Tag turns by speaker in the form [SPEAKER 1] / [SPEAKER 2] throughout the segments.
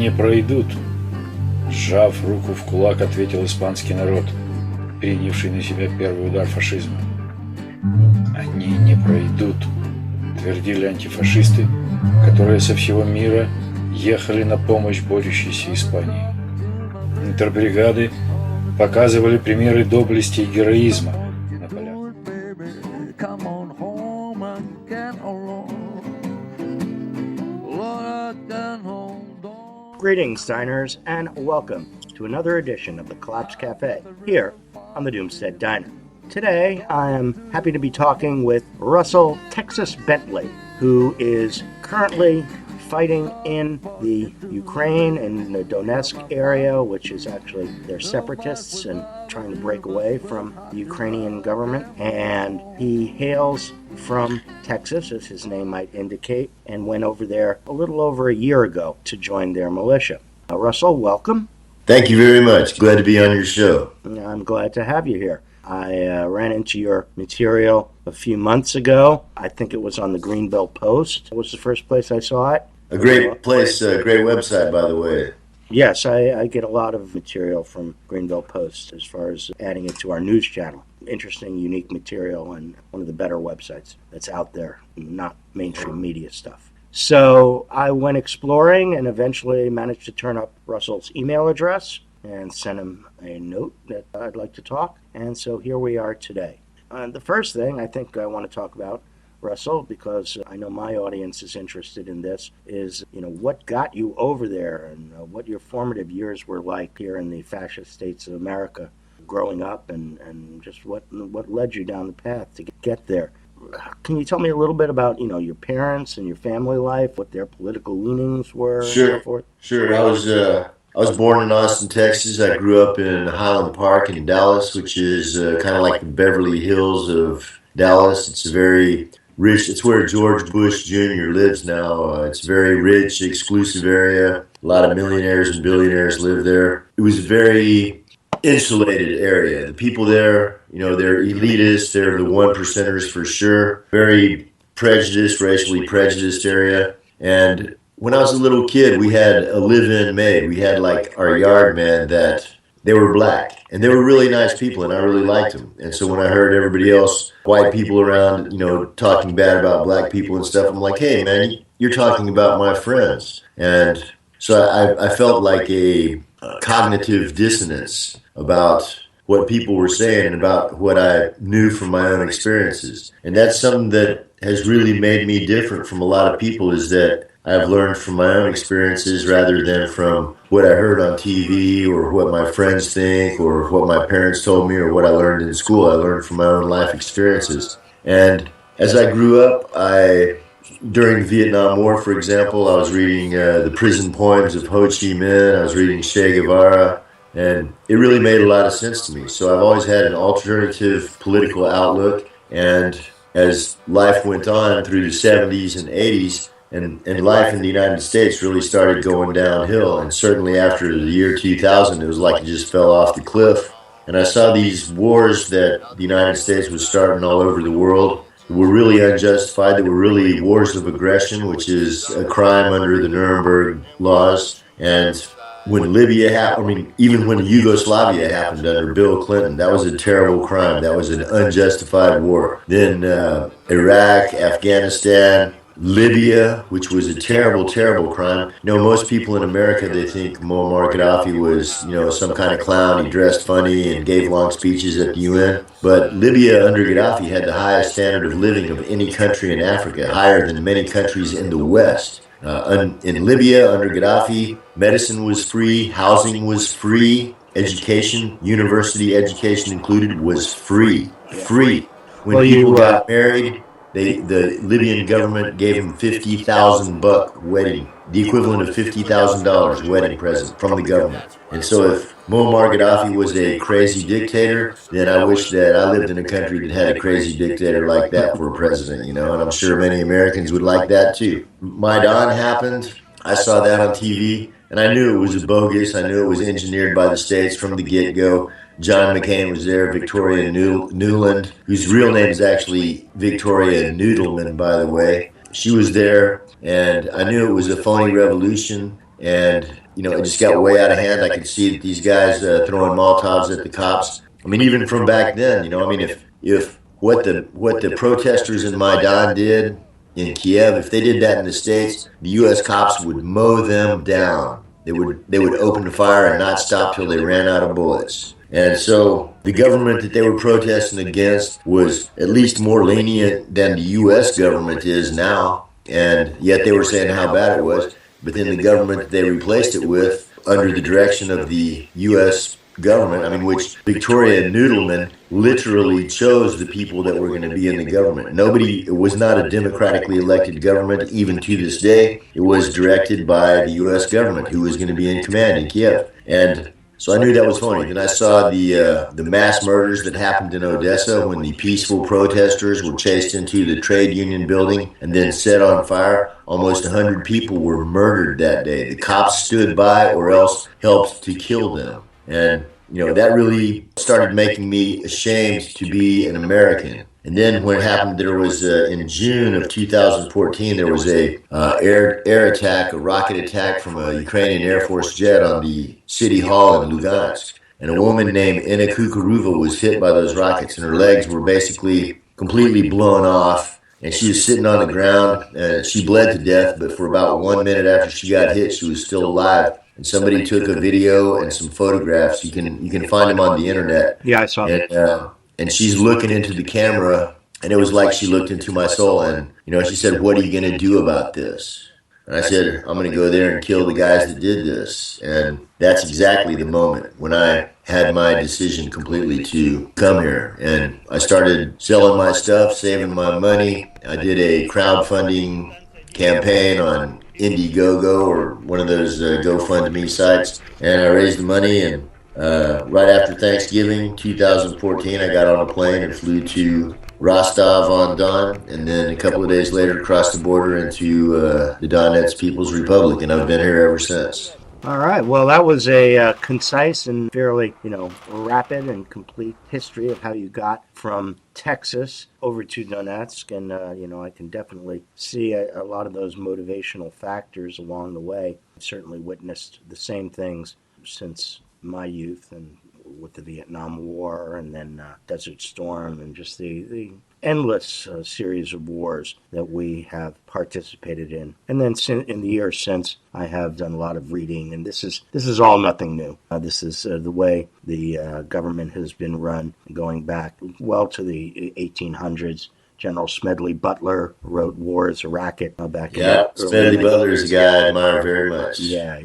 [SPEAKER 1] не пройдут», — сжав руку в кулак, ответил испанский народ, принявший на себя первый удар фашизма. «Они не пройдут», — твердили антифашисты, которые со всего мира ехали на помощь борющейся Испании. Интербригады показывали примеры доблести и героизма на полях.
[SPEAKER 2] Greetings, diners, and welcome to another edition of the Collapse Cafe here on the Doomstead Diner. Today, I am happy to be talking with Russell Texas Bentley, who is currently fighting in the Ukraine and the Donetsk area, which is actually they're separatists and trying to break away from the Ukrainian government. And he hails from Texas, as his name might indicate, and went over there a little over a year ago to join their militia. Russell, welcome.
[SPEAKER 3] Thank you very much. Glad to be on your show.
[SPEAKER 2] I'm glad to have you here. I ran into your material a few months ago. I think it was on the Greenville Post. It was the first place I saw it.
[SPEAKER 3] A great place, a great website, by the way.
[SPEAKER 2] Yes, I get a lot of material from Greenville Post as far as adding it to our news channel. Interesting, unique material, and one of the better websites that's out there, not mainstream media stuff. So I went exploring and eventually managed to turn up Russell's email address and sent him a note that I'd like to talk. And so here we are today. The first thing I think I want to talk about, Russell, because I know my audience is interested in this, is what got you over there and what your formative years were like here in the fascist states of America, growing up, and just what led you down the path to get there. Can you tell me a little bit about your parents and your family life, what their political leanings were, and so forth?
[SPEAKER 3] Sure. I was born in Austin, Texas. I grew up in Highland Park in Dallas, which is kind of like the Beverly Hills of Dallas. It's a very rich. It's where George Bush Jr. lives now. It's a very rich, exclusive area. A lot of millionaires and billionaires live there. It was a very insulated area. The people there, they're elitist. They're the one percenters for sure. Very prejudiced, racially prejudiced area. And when I was a little kid, we had a live-in maid. We had like our yard man that they were black, and they were really nice people, and I really liked them. And so when I heard everybody else, white people around, talking bad about black people and stuff, I'm like, hey, man, you're talking about my friends. And so I felt like a cognitive dissonance about what people were saying and about what I knew from my own experiences. And that's something that has really made me different from a lot of people, is that I've learned from my own experiences rather than from what I heard on TV or what my friends think or what my parents told me or what I learned in school. I learned from my own life experiences. And as I grew up, during the Vietnam War, for example, I was reading the prison poems of Ho Chi Minh. I was reading Che Guevara, and it really made a lot of sense to me. So I've always had an alternative political outlook. And as life went on through the 70s and 80s, and life in the United States really started going downhill. And certainly after the year 2000, it was like it just fell off the cliff. And I saw these wars that the United States was starting all over the world that were really unjustified, that were really wars of aggression, which is a crime under the Nuremberg laws. And when Libya happened, even when Yugoslavia happened under Bill Clinton, that was a terrible crime. That was an unjustified war. Then Iraq, Afghanistan, Libya, which was a terrible, terrible crime. Most people in America, they think Muammar Gaddafi was, some kind of clown. He dressed funny and gave long speeches at the UN. But Libya under Gaddafi had the highest standard of living of any country in Africa, higher than many countries in the West. In Libya under Gaddafi, medicine was free, housing was free, education, university education included, was free. Free. When people got married, the Libyan government gave him $50,000 wedding, the equivalent of $50,000 wedding present from the government. And so if Muammar Gaddafi was a crazy dictator, then I wish that I lived in a country that had a crazy dictator like that for a president, and I'm sure many Americans would like that too. Maidan happened. I saw that on TV, and I knew it was bogus. I knew it was engineered by the states from the get-go. John McCain was there, Victoria Nuland, whose real name is actually Victoria Noodleman, by the way. She was there, and I knew it was a phony revolution. And, it just got way out of hand. I could see that these guys throwing Molotovs at the cops. I mean, even from back then, I mean, if what the protesters in Maidan did in Kiev, if they did that in the States, the U.S. cops would mow them down. They would open fire and not stop till they ran out of bullets. And so the government that they were protesting against was at least more lenient than the U.S. government is now. And yet they were saying how bad it was. But then the government that they replaced it with, under the direction of the U.S. government, I mean, which Victoria Noodleman literally chose the people that were going to be in the government. It was not a democratically elected government, even to this day. It was directed by the U.S. government, who was going to be in command in Kiev. And so I knew that was funny. Then I saw the mass murders that happened in Odessa when the peaceful protesters were chased into the trade union building and then set on fire. Almost 100 people were murdered that day. The cops stood by or else helped to kill them. And, that really started making me ashamed to be an American. And then when it happened, there was in June of 2014, there was a air attack, a rocket attack from a Ukrainian Air Force jet on the city hall in Lugansk. And a woman named Ina Kukuruva was hit by those rockets, and her legs were basically completely blown off. And she was sitting on the ground, and she bled to death, but for about 1 minute after she got hit, she was still alive. And somebody took a video and some photographs. You can find them on the internet.
[SPEAKER 2] Yeah, I saw that.
[SPEAKER 3] And she's looking into the camera, and it was like she looked into my soul. And she said, "What are you going to do about this?" And I said, "I'm going to go there and kill the guys that did this." And that's exactly the moment when I had my decision completely to come here. And I started selling my stuff, saving my money. I did a crowdfunding campaign on Indiegogo, or one of those GoFundMe sites, and I raised the money. And right after Thanksgiving 2014, I got on a plane and flew to Rostov-on-Don, and then a couple of days later crossed the border into the Donetsk People's Republic, and I've been here ever since.
[SPEAKER 2] All right. Well, that was a concise and fairly, rapid and complete history of how you got from Texas over to Donetsk. And, I can definitely see a lot of those motivational factors along the way. I've certainly witnessed the same things since my youth, and with the Vietnam War and then Desert Storm, and just the endless series of wars that we have participated in. And then in the years since, I have done a lot of reading, and this is all nothing new. This is the way the government has been run, going back well to the 1800s. General Smedley Butler wrote War is a Racket back in
[SPEAKER 3] Yeah, Smedley Butler is a guy I admire very much.
[SPEAKER 2] Yeah.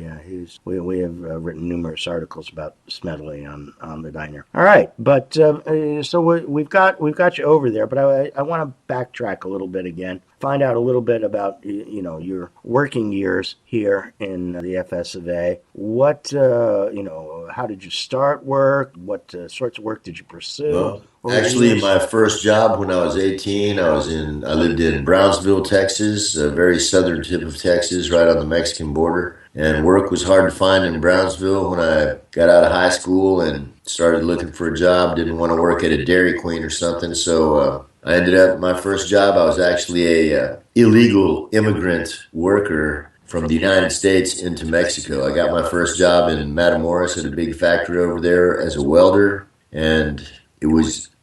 [SPEAKER 2] We have written numerous articles about Smedley on the diner. All right, but so we've got you over there, but I want to backtrack a little bit again. Find out a little bit about your working years here in the FS of A. What how did you start work? What sorts of work did you pursue?
[SPEAKER 3] Well, actually, my first job when I was 18, I lived in Brownsville, Texas, a very southern tip of Texas, right on the Mexican border. And work was hard to find in Brownsville when I got out of high school and started looking for a job. Didn't want to work at a Dairy Queen or something, so I ended up, my first job, I was actually a illegal immigrant worker from the United States into Mexico. I got my first job in Matamoros at a big factory over there as a welder, and I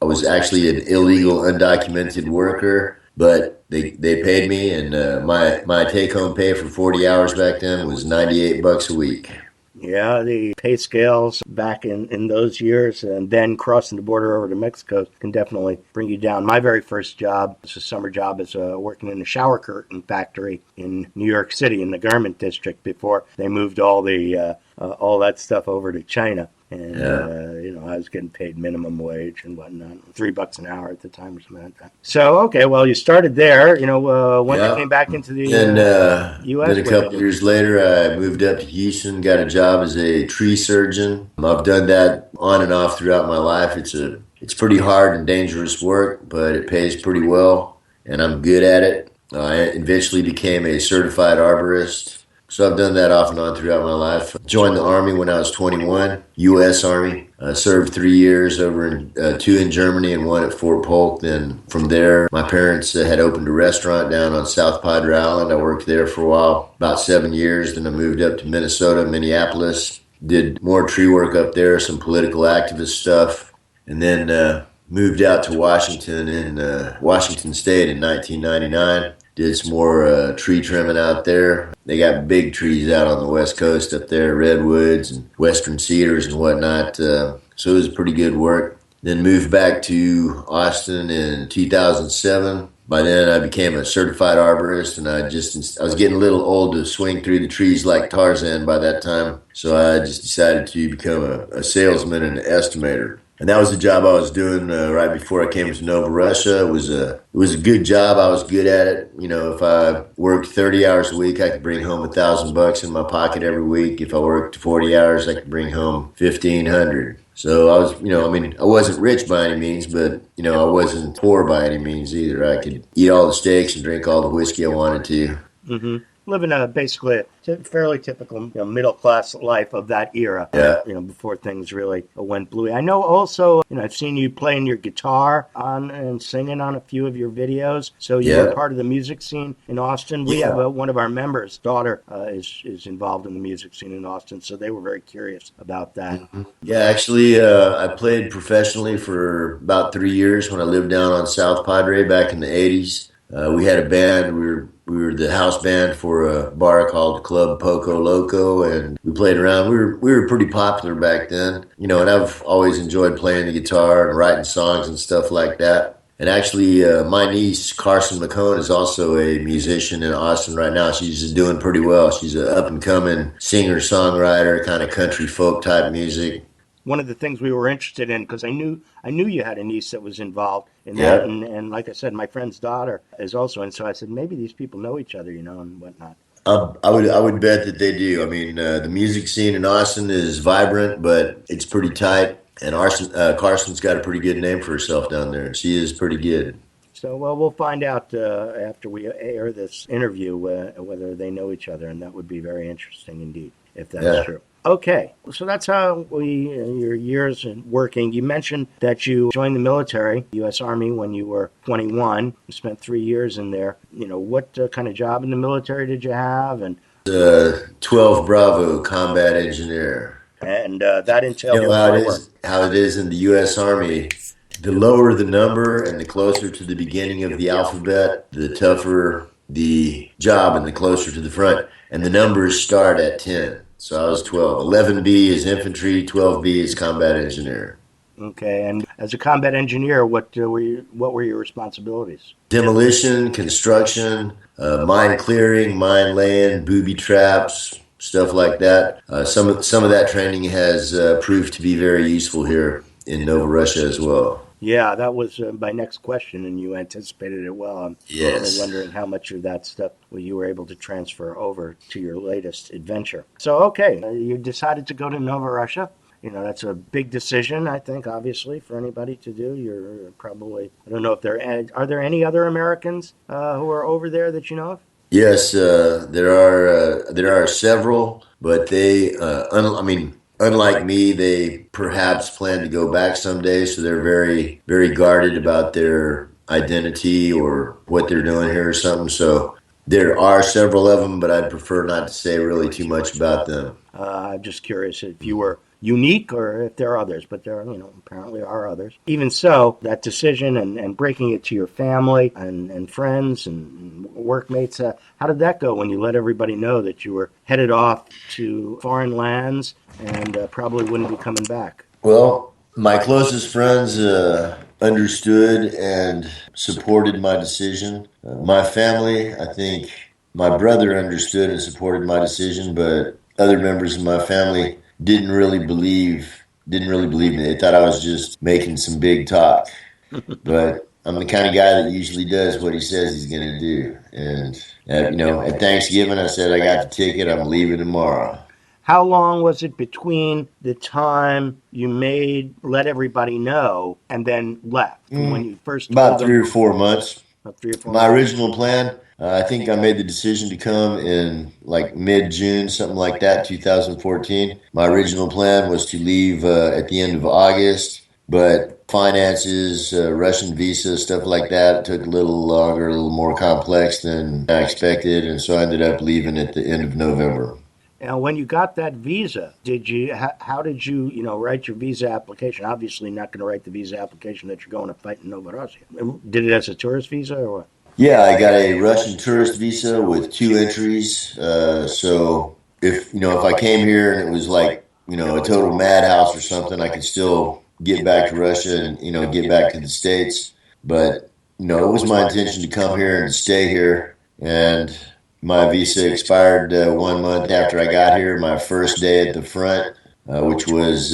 [SPEAKER 3] was actually an illegal, undocumented worker, but they paid me, and my take-home pay for 40 hours back then was $98 a week.
[SPEAKER 2] Yeah, the pay scales back in those years, and then crossing the border over to Mexico, can definitely bring you down. My very first job was a summer job as working in a shower curtain factory in New York City in the garment district before they moved all that stuff over to China. And, I was getting paid minimum wage and whatnot, $3 an hour at the time or something like that. So, okay, well, you started there, when you came back into the U.S.
[SPEAKER 3] Then a couple years later, I moved up to Houston, got a job as a tree surgeon. I've done that on and off throughout my life. It's pretty hard and dangerous work, but it pays pretty well, and I'm good at it. I eventually became a certified arborist. So I've done that off and on throughout my life. Joined the Army when I was 21, U.S. Army. Served 3 years over in 2 in Germany and 1 at Fort Polk. Then from there, my parents had opened a restaurant down on South Padre Island. I worked there for a while, about 7 years. Then I moved up to Minnesota, Minneapolis. Did more tree work up there, some political activist stuff. And then moved out to Washington in Washington State in 1999. Did some more tree trimming out there. They got big trees out on the West Coast up there, redwoods and western cedars and whatnot. So it was pretty good work. Then moved back to Austin in 2007. By then, I became a certified arborist, and I was getting a little old to swing through the trees like Tarzan by that time. So I just decided to become a salesman and an estimator. And that was the job I was doing right before I came to Nova Russia. It was a good job. I was good at it. You know, if I worked 30 hours a week, I could bring home $1,000 in my pocket every week. If I worked 40 hours, I could bring home 1,500. So I was, I wasn't rich by any means, but I wasn't poor by any means either. I could eat all the steaks and drink all the whiskey I wanted to.
[SPEAKER 2] Mm-hmm. Living basically a fairly typical middle class life of that era.
[SPEAKER 3] Yeah.
[SPEAKER 2] Before things really went bluey. I know also, I've seen you playing your guitar on and singing on a few of your videos. So you're part of the music scene in Austin. We have one of our members' daughter is involved in the music scene in Austin, so they were very curious about that.
[SPEAKER 3] Mm-hmm. Yeah, actually, I played professionally for about 3 years when I lived down on South Padre back in the '80s. We had a band. We were the house band for a bar called Club Poco Loco, and we played around. We were pretty popular back then, and I've always enjoyed playing the guitar and writing songs and stuff like that. And actually, my niece Carson McCone is also a musician in Austin right now. She's doing pretty well. She's an up and coming singer songwriter, kind of country folk type music.
[SPEAKER 2] One of the things we were interested in, because I knew you had a niece that was involved in that, and like I said, my friend's daughter is also, and so I said maybe these people know each other, and whatnot.
[SPEAKER 3] I would bet that they do. I mean, the music scene in Austin is vibrant, but it's pretty tight. And Carson's got a pretty good name for herself down there, and she is pretty good.
[SPEAKER 2] So, well, we'll find out after we air this interview whether they know each other, and that would be very interesting indeed, if that's true. Okay, so that's how your years working. You mentioned that you joined the military, U.S. Army, when you were 21. You spent 3 years in there. What kind of job in the military did you have? And
[SPEAKER 3] 12 Bravo combat engineer.
[SPEAKER 2] And that entailed
[SPEAKER 3] how it is in the U.S. Army. The lower the number and the closer to the beginning of the alphabet, the tougher the job and the closer to the front. And the numbers start at 10. So I was 12. 11B is infantry, 12B is combat engineer.
[SPEAKER 2] Okay, and as a combat engineer, what were your responsibilities?
[SPEAKER 3] Demolition, construction, mine clearing, mine laying, booby traps, stuff like that. Some of that training has proved to be very useful here in Nova Russia as well.
[SPEAKER 2] Yeah, that was my next question, and you anticipated it well. I'm wondering how much of that stuff you were able to transfer over to your latest adventure. So, okay, you decided to go to Nova Russia. That's a big decision, I think, obviously, for anybody to do. You're probably, I don't know if are there any other Americans who are over there that you know of?
[SPEAKER 3] Yes, there are several, but they, unlike me, they perhaps plan to go back someday, so they're very, very guarded about their identity or what they're doing here or something. So there are several of them, but I'd prefer not to say really too much about them.
[SPEAKER 2] I'm just curious if you were unique or if there are others, but there apparently are others. Even so, that decision and breaking it to your family and friends and workmates, how did that go when you let everybody know that you were headed off to foreign lands and probably wouldn't be coming back?
[SPEAKER 3] Well, my closest friends understood and supported my decision. My family, I think my brother understood and supported my decision, but other members of my family didn't really believe me. They thought I was just making some big talk. But I'm the kind of guy that usually does what he says he's going to do. And, at Thanksgiving, I said, I got the ticket. I'm leaving tomorrow.
[SPEAKER 2] How long was it between the time you let everybody know and then left? From when you first
[SPEAKER 3] About 3 or 4 months.
[SPEAKER 2] About 3 or 4
[SPEAKER 3] My
[SPEAKER 2] months.
[SPEAKER 3] original plan, I think I made the decision to come in like mid-June, something like that, 2014. My original plan was to leave at the end of August, but finances, Russian visa, stuff like that took a little longer, a little more complex than I expected, and so I ended up leaving at the end of November.
[SPEAKER 2] Now, when you got that visa, did you how did you write your visa application? Obviously, not going to write the visa application that you're going to fight in Novorossiysk. Did it as a tourist visa or what?
[SPEAKER 3] Yeah, I got a Russian tourist visa with two entries. So if I came here and it was like, a total madhouse or something, I could still get back to Russia and, get back to the States. But, it was my intention to come here and stay here. And my visa expired 1 month after I got here, my first day at the front, which was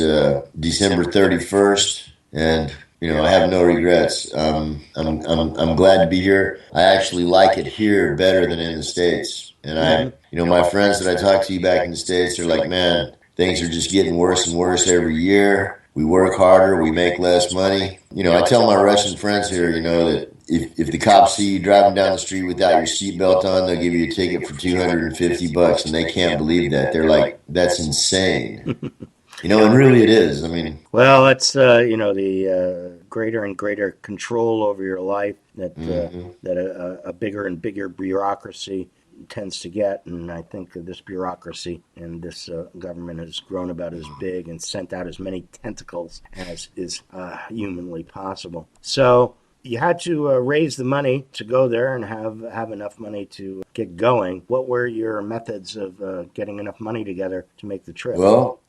[SPEAKER 3] December 31st. And I have no regrets. I'm glad to be here. I actually like it here better than in the States. And my friends that I talk to back in the States are like, man, things are just getting worse and worse every year. We work harder, we make less money. I tell my Russian friends here, that if the cops see you driving down the street without your seatbelt on, they'll give you a ticket for $250, and they can't believe that. They're like, that's insane. And really it is. I mean,
[SPEAKER 2] Well, it's the greater and greater control over your life that a bigger and bigger bureaucracy tends to get, and I think that this bureaucracy and this government has grown about as big and sent out as many tentacles as is humanly possible. So you had to raise the money to go there and have enough money to get going. What were your methods of getting enough money together to make the trip?
[SPEAKER 3] well,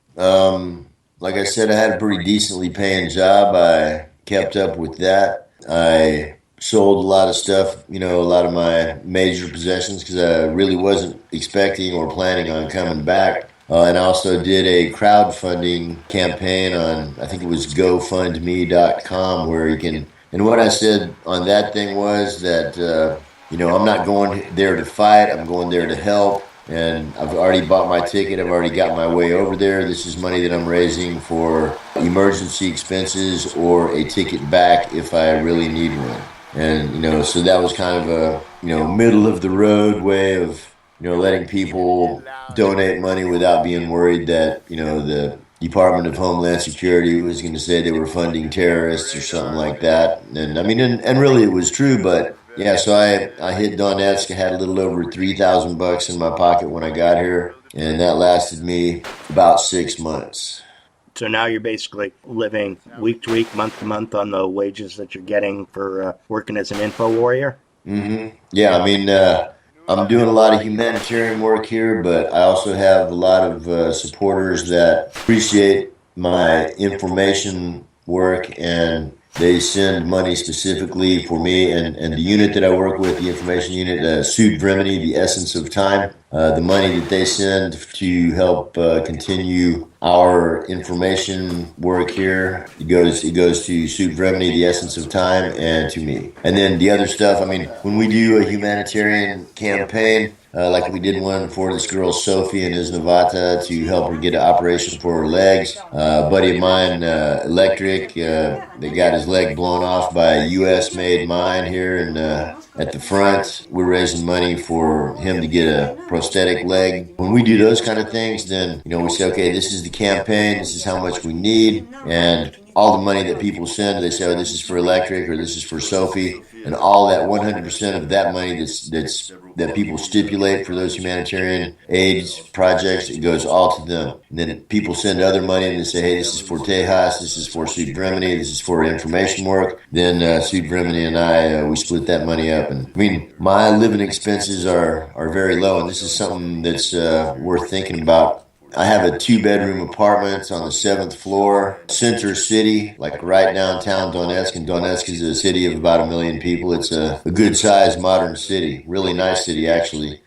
[SPEAKER 3] like I said, I had a pretty decently paying job. I kept up with that. I sold a lot of stuff, a lot of my major possessions because I really wasn't expecting or planning on coming back. And I also did a crowdfunding campaign on, I think it was GoFundMe.com, where you can. And what I said on that thing was that, I'm not going there to fight, I'm going there to help. And I've already bought my ticket. I've already got my way over there. This is money that I'm raising for emergency expenses or a ticket back if I really need one. And, so that was kind of a, middle of the road way of, letting people donate money without being worried that, the Department of Homeland Security was going to say they were funding terrorists or something like that. And I mean, and really it was true, but yeah, so I hit Donetsk. I had a little over $3,000 in my pocket when I got here, and that lasted me about 6 months.
[SPEAKER 2] So now you're basically living week to week, month to month on the wages that you're getting for working as an info warrior?
[SPEAKER 3] Yeah, I mean, I'm doing a lot of humanitarian work here, but I also have a lot of supporters that appreciate my information work, and they send money specifically for me and the unit that I work with, the information unit, Sud Vremeni, the essence of time. The money that they send to help continue our information work here, it goes to Sud Vremeni, the essence of time, and to me. And then the other stuff, I mean, when we do a humanitarian campaign, like we did one for this girl Sophie in Isnavata to help her get an operation for her legs. A buddy of mine, Electric, they got his leg blown off by a U.S.-made mine here at the front. We're raising money for him to get a prosthetic leg. When we do those kind of things, then we say, okay, this is the campaign, this is how much we need, and all the money that people send, they say, oh, this is for Electric or this is for Sophie, and all that 100% of that money that people stipulate for those humanitarian AIDS projects, it goes all to them. And then people send other money and they say, hey, this is for Tejas, this is for Sud Vremeni, this is for information work. Then Sud Vremeni and I, we split that money up. And I mean, my living expenses are very low, and this is something that's worth thinking about. I have a 2-bedroom apartment on the 7th floor, Center City, like right downtown Donetsk. And Donetsk is a city of about 1 million people. It's a good-sized modern city, really nice city, actually.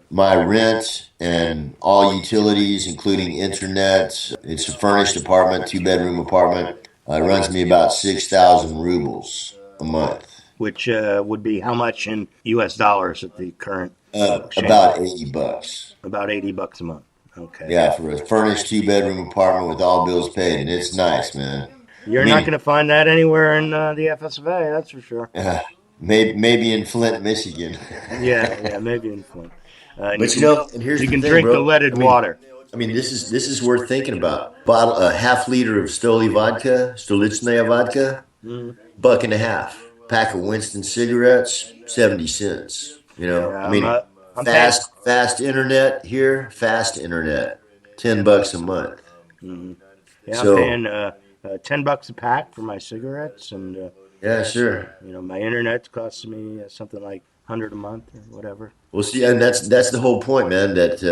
[SPEAKER 3] My rent and all utilities, including internet, it's a furnished apartment, 2-bedroom apartment. It runs me about 6,000 rubles a month.
[SPEAKER 2] Which would be how much in U.S. dollars at the current exchange
[SPEAKER 3] About
[SPEAKER 2] rate?
[SPEAKER 3] $80.
[SPEAKER 2] About $80 a month. Okay.
[SPEAKER 3] Yeah, for a furnished 2-bedroom apartment with all bills paid, and it's nice, man.
[SPEAKER 2] You're
[SPEAKER 3] I
[SPEAKER 2] not
[SPEAKER 3] mean,
[SPEAKER 2] going to find that anywhere in the FSFA, that's for sure.
[SPEAKER 3] maybe in Flint, Michigan.
[SPEAKER 2] Yeah, maybe in Flint. And
[SPEAKER 3] But you know, and here's
[SPEAKER 2] you
[SPEAKER 3] the
[SPEAKER 2] can
[SPEAKER 3] thing,
[SPEAKER 2] drink the
[SPEAKER 3] bro.
[SPEAKER 2] leaded water.
[SPEAKER 3] I mean, this is worth thinking about. Bottle a half liter of Stoli vodka, Stolichnaya vodka,
[SPEAKER 2] Mm,
[SPEAKER 3] buck and a half. Pack of Winston cigarettes, 70 cents. I
[SPEAKER 2] yeah,
[SPEAKER 3] mean,
[SPEAKER 2] I'm paying.
[SPEAKER 3] fast internet here, fast internet, $10 a month.
[SPEAKER 2] Mhm. Yeah, I'm
[SPEAKER 3] So
[SPEAKER 2] paying $10 a pack for my cigarettes, and
[SPEAKER 3] yeah, sure.
[SPEAKER 2] my internet's costing me something like 100 a month or whatever.
[SPEAKER 3] Well, see, and that's the whole point, man. That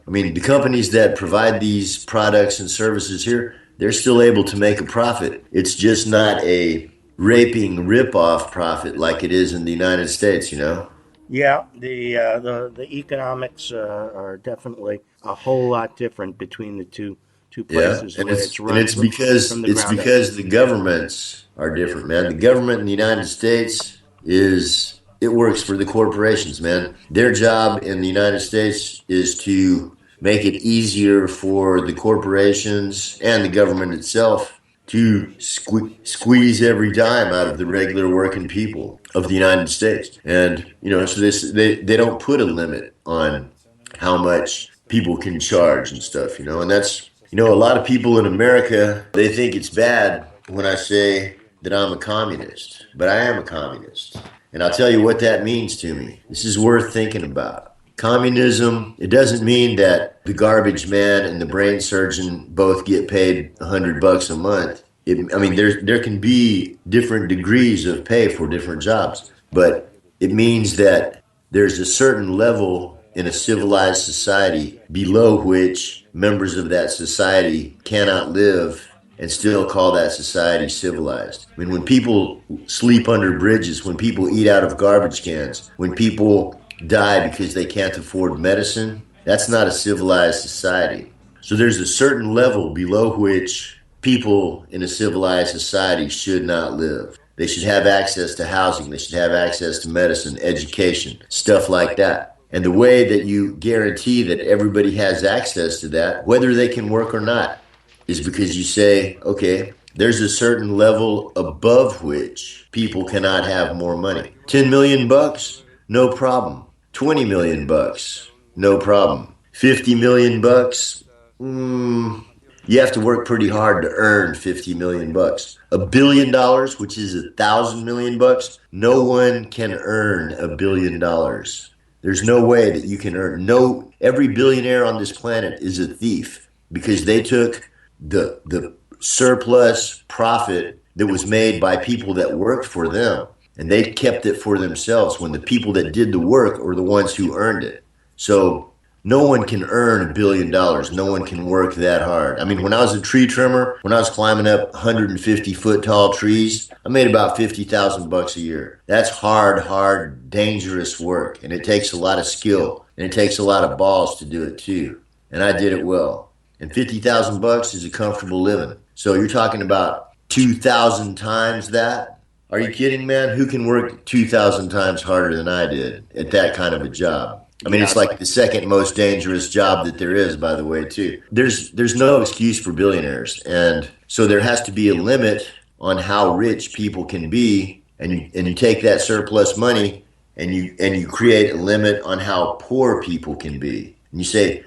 [SPEAKER 3] I mean, the companies that provide these products and services here, they're still able to make a profit. It's just not a raping rip-off profit like it is in the United States, you know?
[SPEAKER 2] Yeah, the economics are definitely a whole lot different between the two
[SPEAKER 3] Yeah,
[SPEAKER 2] places. The
[SPEAKER 3] and
[SPEAKER 2] way it's
[SPEAKER 3] it's and
[SPEAKER 2] run
[SPEAKER 3] it's because
[SPEAKER 2] from the
[SPEAKER 3] it's
[SPEAKER 2] ground up.
[SPEAKER 3] because the governments are different, man. The government in the United States is it works for the corporations, man. Their job in the United States is to make it easier for the corporations and the government itself to squeeze every dime out of the regular working people of the United States. And so they don't put a limit on how much people can charge and stuff, and that's a lot of people in America, they think it's bad when I say that I'm a communist, but I am a communist. And I'll tell you what that means to me. This is worth thinking about. Communism, it doesn't mean that the garbage man and the brain surgeon both get paid $100 a month. I mean, there can be different degrees of pay for different jobs, but it means that there's a certain level in a civilized society below which members of that society cannot live and still call that society civilized. I mean, when people sleep under bridges, when people eat out of garbage cans, when people die because they can't afford medicine, that's not a civilized society. So there's a certain level below which people in a civilized society should not live. They should have access to housing. They should have access to medicine, education, stuff like that. And the way that you guarantee that everybody has access to that, whether they can work or not, is because you say, okay, there's a certain level above which people cannot have more money. 10 million bucks, no problem. 20 million bucks, no problem. 50 million bucks, you have to work pretty hard to earn 50 million bucks. $1 billion, which is 1,000 million bucks, no one can earn $1 billion. There's no way that you can earn. No, every billionaire on this planet is a thief because they took the surplus profit that was made by people that worked for them and they kept it for themselves when the people that did the work were the ones who earned it. So no one can earn $1 billion. No one can work that hard. I mean, when I was a tree trimmer, when I was climbing up 150-foot tall trees, I made about 50,000 bucks a year. That's hard, dangerous work, and it takes a lot of skill, and it takes a lot of balls to do it too. And I did it well. And 50,000 bucks is a comfortable living. So you're talking about 2,000 times that. Are you kidding, man? Who can work 2,000 times harder than I did at that kind of a job? I mean, it's like the second most dangerous job that there is, by the way, too. There's no excuse for billionaires. And so there has to be a limit on how rich people can be. And you take that surplus money and you create a limit on how poor people can be. And you say,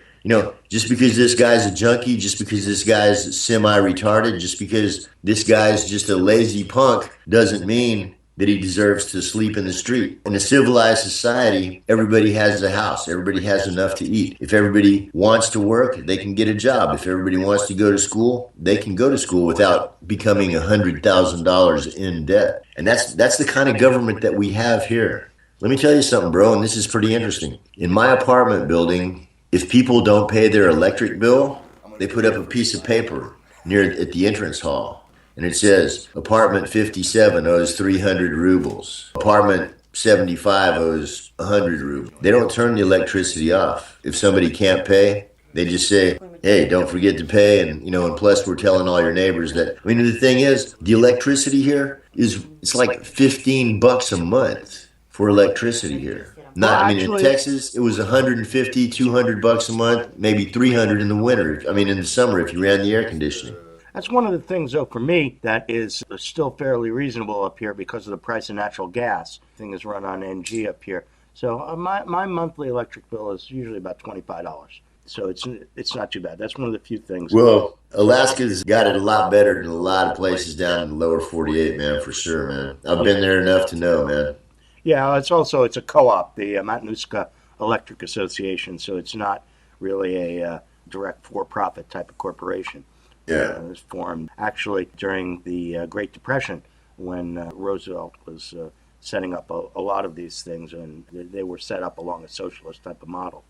[SPEAKER 3] just because this guy's a junkie, just because this guy's semi-retarded, just because this guy's just a lazy punk doesn't mean that he deserves to sleep in the street. In a civilized society, everybody has a house. Everybody has enough to eat. If everybody wants to work, they can get a job. If everybody wants to go to school, they can go to school without becoming $100,000 in debt. And that's the kind of government that we have here. Let me tell you something, bro, and this is pretty interesting. In my apartment building, if people don't pay their electric bill, they put up a piece of paper at the entrance hall. And it says, apartment 57 owes 300 rubles. Apartment 75 owes 100 rubles. They don't turn the electricity off. If somebody can't pay, they just say, hey, don't forget to pay. And plus we're telling all your neighbors that. I mean, the thing is, the electricity here it's like $15 a month for electricity here. In Texas, it was 150, $200 a month, maybe 300 in the winter. I mean, in the summer, if you ran the air conditioning.
[SPEAKER 2] That's one of the things, though, for me, that is still fairly reasonable up here because of the price of natural gas. Thing is run on NG up here. So my monthly electric bill is usually about $25. So it's not too bad. That's one of the few things.
[SPEAKER 3] Well, Alaska's got it a lot better than a lot of places down in the lower 48, man, for sure, man. I've been there enough to know, man.
[SPEAKER 2] Yeah, it's a co-op, the Matanuska Electric Association. So it's not really a direct for-profit type of corporation.
[SPEAKER 3] Yeah.
[SPEAKER 2] It was formed actually during the Great Depression when Roosevelt was setting up a lot of these things, and they were set up along a socialist type of model.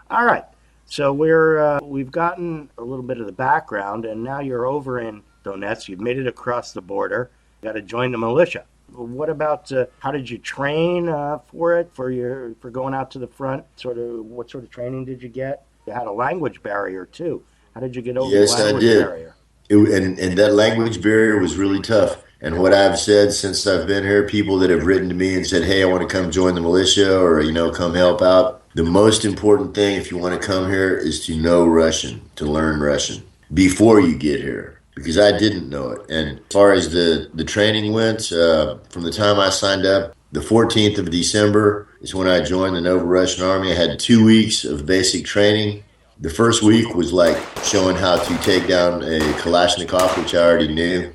[SPEAKER 2] All right, so we've gotten a little bit of the background, and now you're over in Donetsk. You've made it across the border. You got to join the militia. What about how did you train for it for going out to the front? What sort of training did you get? You had a language barrier too. How did you get over the language barrier?
[SPEAKER 3] And that language barrier was really tough. And what I've said since I've been here, people that have written to me and said, hey, I want to come join the militia or, come help out. The most important thing if you want to come here is to know Russian, to learn Russian before you get here, because I didn't know it. And as far as the training went, from the time I signed up, the 14th of December is when I joined the Nova Russian Army. I had 2 weeks of basic training. The first week was like showing how to take down a Kalashnikov, which I already knew.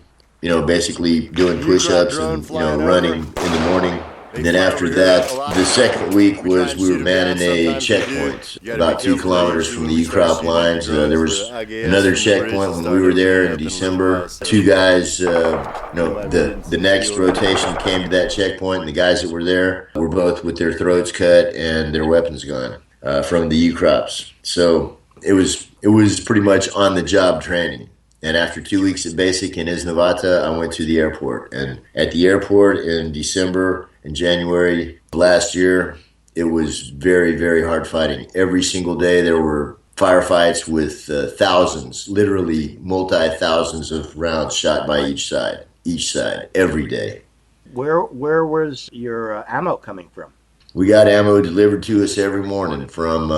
[SPEAKER 3] Basically doing push-ups and, running in the morning. And then after that, the second week was we were manning a checkpoint about 2 kilometers from the Ukraine lines. There was another checkpoint when we were there in December. 2 guys, the next rotation came to that checkpoint, and the guys that were there were both with their throats cut and their weapons gone from the UCROPs. So it was pretty much on-the-job training. And after 2 weeks at basic in Iznovata, I went to the airport. And at the airport in December and January last year, it was very, very hard fighting. Every single day there were firefights with thousands, literally multi-thousands of rounds shot by each side, every day.
[SPEAKER 2] Where was your ammo coming from?
[SPEAKER 3] We got ammo delivered to us every morning from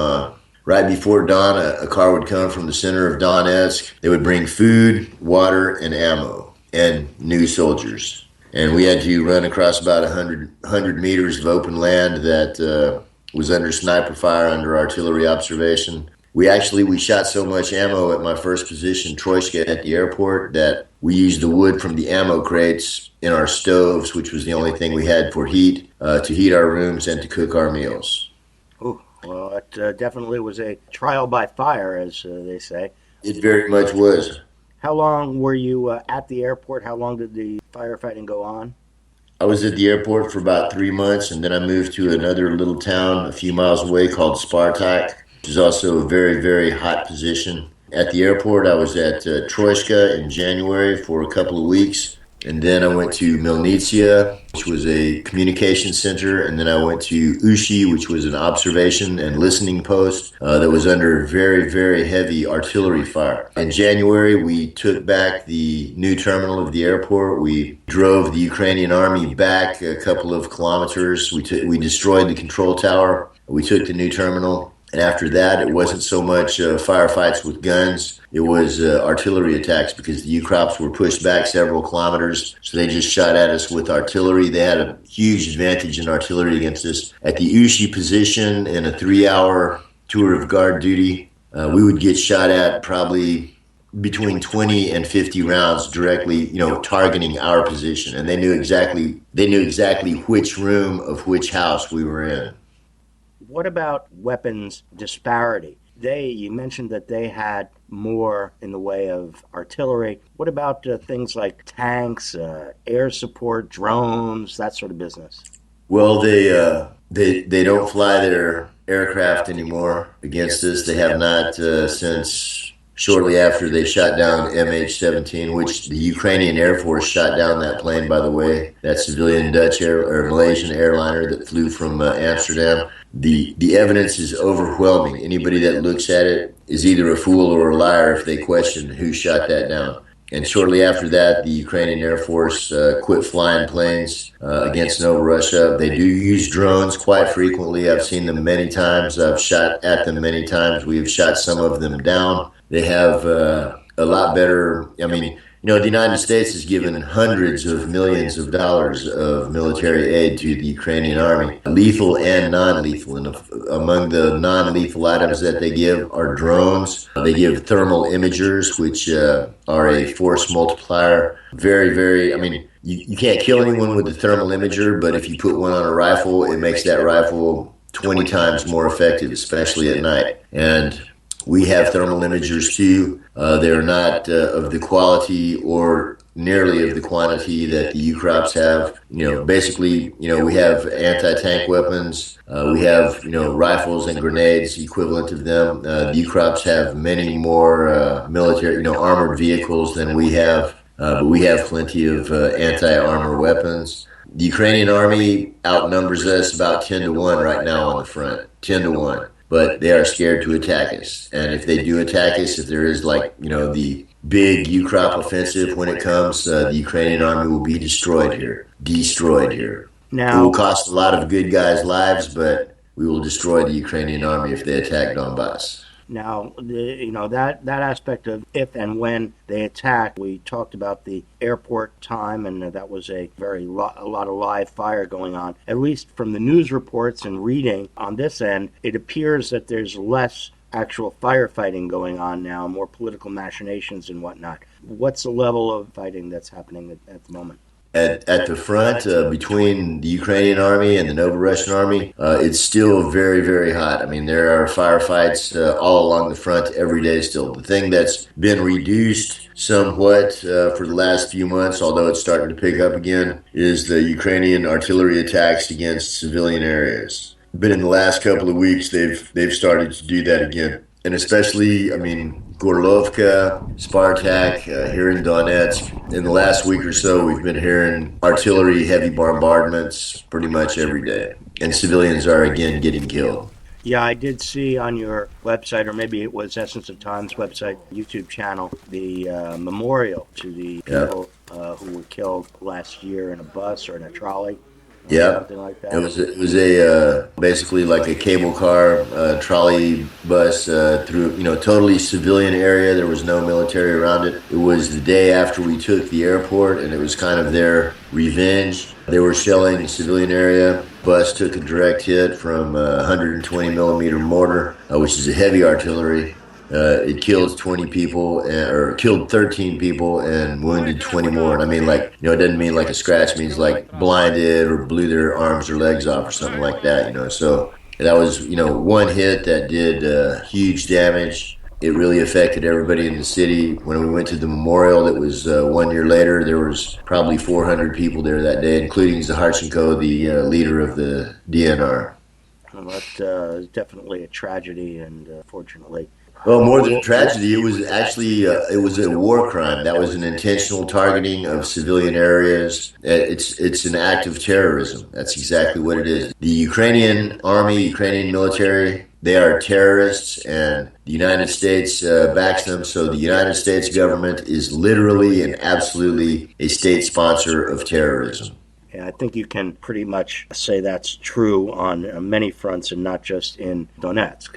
[SPEAKER 3] right before dawn. A car would come from the center of Donetsk. They would bring food, water, and ammo, and new soldiers. And we had to run across about 100 meters of open land that was under sniper fire, under artillery observation. We shot so much ammo at my first position, Troishka, at the airport, that we used the wood from the ammo crates in our stoves, which was the only thing we had for heat, to heat our rooms and to cook our meals.
[SPEAKER 2] Ooh, well, it definitely was a trial by fire, as they say.
[SPEAKER 3] It very much was.
[SPEAKER 2] How long were you at the airport? How long did the firefighting go on?
[SPEAKER 3] I was at the airport for about 3 months, and then I moved to another little town a few miles away called Spartak, which is also a very, very hot position. At the airport, I was at Troishka in January for a couple of weeks, and then I went to Milnitsia, which was a communication center, and then I went to Ushi, which was an observation and listening post that was under very, very heavy artillery fire. In January, we took back the new terminal of the airport. We drove the Ukrainian army back a couple of kilometers. We destroyed the control tower. We took the new terminal. And after that, it wasn't so much firefights with guns. It was artillery attacks, because the UCROPs were pushed back several kilometers. So they just shot at us with artillery. They had a huge advantage in artillery against us. At the Ushi position, in a 3-hour tour of guard duty, we would get shot at probably between 20 and 50 rounds directly, targeting our position. And they knew exactly which room of which house we were in.
[SPEAKER 2] What about weapons disparity? You mentioned that they had more in the way of artillery. What about things like tanks, air support, drones, that sort of business?
[SPEAKER 3] Well, they don't fly their aircraft anymore against us. They have not since shortly after they shot down MH17, which the Ukrainian Air Force shot down that plane, by the way, that civilian Dutch or Malaysian airliner that flew from Amsterdam. The evidence is overwhelming. Anybody that looks at it is either a fool or a liar if they question who shot that down. And shortly after that, the Ukrainian Air Force quit flying planes against Nova Russia. They do use drones quite frequently. I've seen them many times. I've shot at them many times. We've shot some of them down. They have a lot better. I mean, the United States has given hundreds of millions of dollars of military aid to the Ukrainian army, lethal and non-lethal. And among the non-lethal items that they give are drones. They give thermal imagers, which are a force multiplier. Very, very, I mean, you can't kill anyone with the thermal imager, but if you put one on a rifle, it makes that rifle 20 times more effective, especially at night. And we have thermal imagers too. They're not of the quality or nearly of the quantity that the UCROPs have. Basically, we have anti-tank weapons. We have, rifles and grenades equivalent of them. The UCROPs have many more military, armored vehicles than we have. But we have plenty of anti-armor weapons. The Ukrainian army outnumbers us about 10 to 1 right now on the front. 10 to 1. But they are scared to attack us. And if they do attack us, if there is the big UCROP offensive when it comes, the Ukrainian army will be destroyed here. Destroyed here. It will cost a lot of good guys' lives, but we will destroy the Ukrainian army if they attack Donbass.
[SPEAKER 2] Now, that aspect of if and when they attack, we talked about the airport time, and that was a lot of live fire going on. At least from the news reports and reading on this end, it appears that there's less actual firefighting going on now, more political machinations and whatnot. What's the level of fighting that's happening at the moment?
[SPEAKER 3] At the front, between the Ukrainian army and the Novorussian army, it's still very, very hot. I mean, there are firefights all along the front every day still. The thing that's been reduced somewhat for the last few months, although it's starting to pick up again, is the Ukrainian artillery attacks against civilian areas. But in the last couple of weeks, they've started to do that again. And especially, Gorlovka, Spartak, here in Donetsk. In the last week or so, we've been hearing artillery heavy bombardments pretty much every day. And civilians are again getting killed.
[SPEAKER 2] Yeah, I did see on your website, or maybe it was Essence of Time's website, YouTube channel, the memorial to the people who were killed last year in a bus or in a trolley.
[SPEAKER 3] Yeah,
[SPEAKER 2] something like that.
[SPEAKER 3] It was a basically like a cable car trolley bus through totally civilian area. There was no military around it. It was the day after we took the airport, and it was kind of their revenge. They were shelling the civilian area. Bus took a direct hit from a 120 millimeter mortar, which is a heavy artillery. It killed 20 people, or killed 13 people and wounded 20 more. And I mean, it doesn't mean like a scratch. It means like blinded or blew their arms or legs off or something like that, So that was, one hit that did huge damage. It really affected everybody in the city. When we went to the memorial, that was 1 year later, there was probably 400 people there that day, including Zaharchenko, the leader of the DNR.
[SPEAKER 2] Well, that is definitely a tragedy, and fortunately...
[SPEAKER 3] Well, more than a tragedy, it was actually it was a war crime. That was an intentional targeting of civilian areas. It's an act of terrorism. That's exactly what it is. The Ukrainian army, Ukrainian military, they are terrorists, and the United States backs them. So the United States government is literally and absolutely a state sponsor of terrorism.
[SPEAKER 2] Yeah, I think you can pretty much say that's true on many fronts, and not just in Donetsk.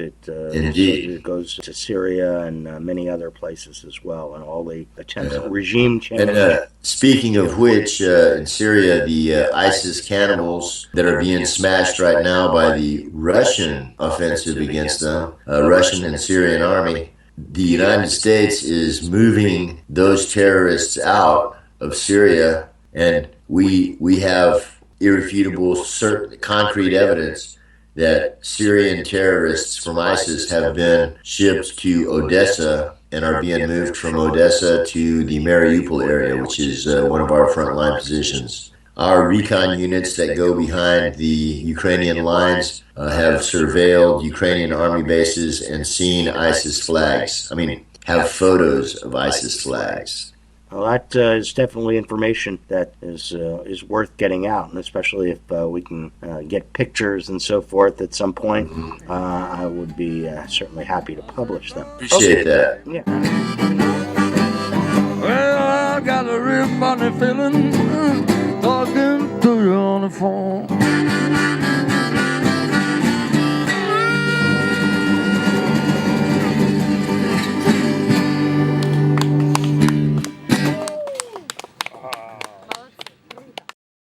[SPEAKER 3] Indeed.
[SPEAKER 2] It goes to Syria and many other places as well, and all the attempts at regime change.
[SPEAKER 3] And speaking of which, in Syria, the ISIS cannibals that are being smashed right now by the Russian offensive against them, Russian and Syrian army, the United States is moving those terrorists out of Syria, and we have irrefutable, certain, concrete evidence that Syrian terrorists from ISIS have been shipped to Odessa and are being moved from Odessa to the Mariupol area, which is one of our frontline positions. Our recon units that go behind the Ukrainian lines have surveilled Ukrainian army bases and seen ISIS flags. I mean, have photos of ISIS flags.
[SPEAKER 2] Well, that is definitely information that is worth getting out, and especially if we can get pictures and so forth at some point, I would be certainly happy to publish them.
[SPEAKER 3] Appreciate that.
[SPEAKER 2] Yeah.
[SPEAKER 4] Well, I got a real funny feeling talking to you on the phone.